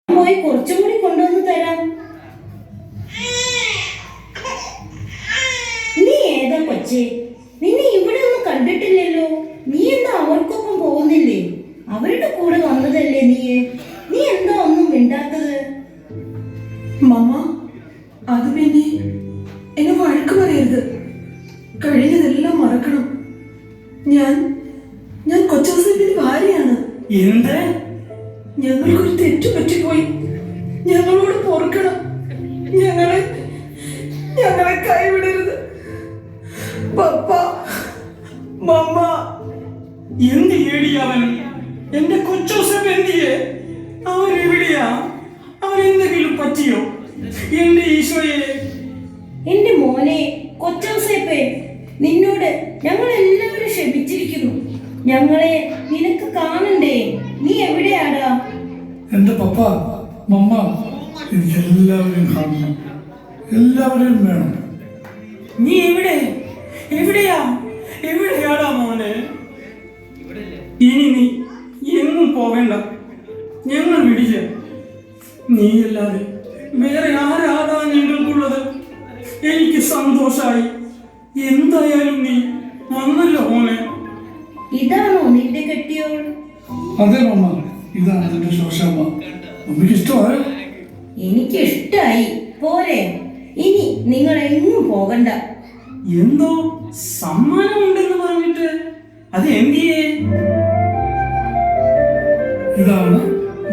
പോയി കുറച്ചും കൂടി കൊണ്ടുവന്ന് തരാം. നീ ഏതാ കൊച്ചേ? നിന്നെ ഇവിടെ ഒന്നും കണ്ടിട്ടില്ലല്ലോ. നീ എന്താ അവർക്കൊപ്പം പോകുന്നില്ലേ? അവരുടെ കൂടെ വന്നതല്ലേ നീ എന്താ ഒന്നും മിണ്ടാത്തത്? മമ്മ, അത് പിന്നെ എന്നെ വഴക്ക് പറയരുത്. കഴിഞ്ഞതെല്ലാം മറക്കണം. ഞാൻ കൊച്ചൗസേപ്പിന്റെ ഭാര്യയാണ്. എന്ത്? ഞങ്ങൾക്കൊരു തെറ്റു പറ്റിപ്പോയി. ഞങ്ങളോട് പൊറുക്കണം. ഞങ്ങളെ കൈവിടരുത്. പപ്പ, മമ്മ. എന്ത് ഏടിയവൻ? എന്റെ കൊച്ചോസഫ് എന്തിയെ? അവരെവിടെയാ? അവരെന്തെങ്കിലും പറ്റിയോ? എന്റെ ഈശോയെ, എന്റെ മോനെ കൊച്ചൗസേപ്പേ, നിന്നോട് ഞങ്ങൾ എല്ലാവരും ക്ഷമിച്ചിരിക്കുന്നു. ഞങ്ങളെ നിനക്ക് കാണണ്ടേ? നീ എവിടെയാടാ? എന്റെ പപ്പ, മമ്മ, എനിക്ക് എല്ലാവരെയും കാണണം. എല്ലാവരെയും വേണം. നീ എവിടെയാടാ മോനെ? ഇനി നീ എങ്ങും പോകണ്ട. ഞങ്ങൾ വിടില്ല. നീയല്ലാതെ വേറെ ആരാടാ ഞങ്ങൾക്കുള്ളത്? എനിക്ക് സന്തോഷായി. എന്തായാലും നീ വന്നല്ലോ മോനെ. ഇതാണോ നിന്റെ കെട്ടിയോൾ? അതെ മമ്മ, ഇതാണ് എന്റെ ശോശാമ്മ. മമ്മിക്ക് ഇഷ്ടമായോ? എനിക്ക് ഇഷ്ടായി. പോരെ, ഇനി നിങ്ങൾ എങ്ങും പോകണ്ട. എന്തോ സമ്മാനം ഉണ്ടെന്ന് പറഞ്ഞിട്ട് അത് എന്തിയേ? ഇതാണ്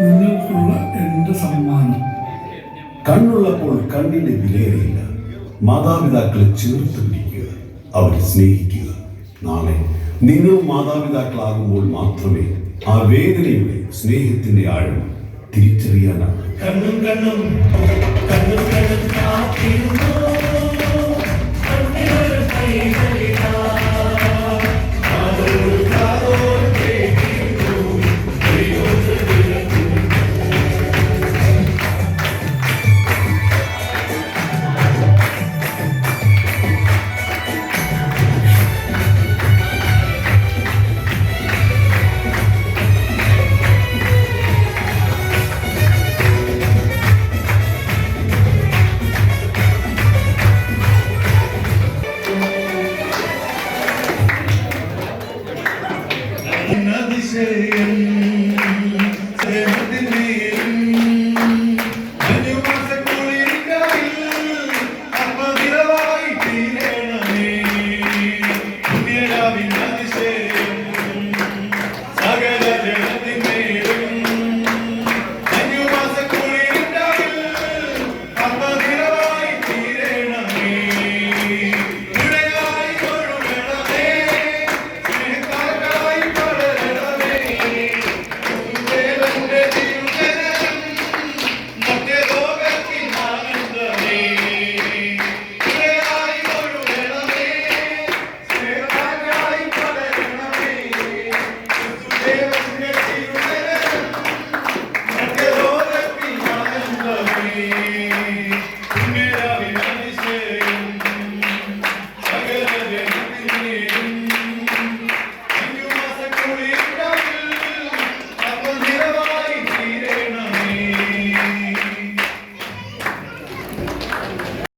നിങ്ങൾക്കുള്ള എന്റെ സമ്മാനം. കണ്ണുള്ളപ്പോൾ കണ്ണിന്റെ വിലയേറിയില്ല. മാതാപിതാക്കളെ ചേർത്ത് പിടിക്കുക, അവരെ സ്നേഹിക്കുക. നാളെ നിങ്ങൾ മാതാപിതാക്കളാകുമ്പോൾ മാത്രമേ ആ വേദനയുടെ സ്നേഹത്തിന്റെ ആഴം തിരിച്ചറിയാനാകും. കണ്ണും കണ്ണും കാത്തിരുന്നോ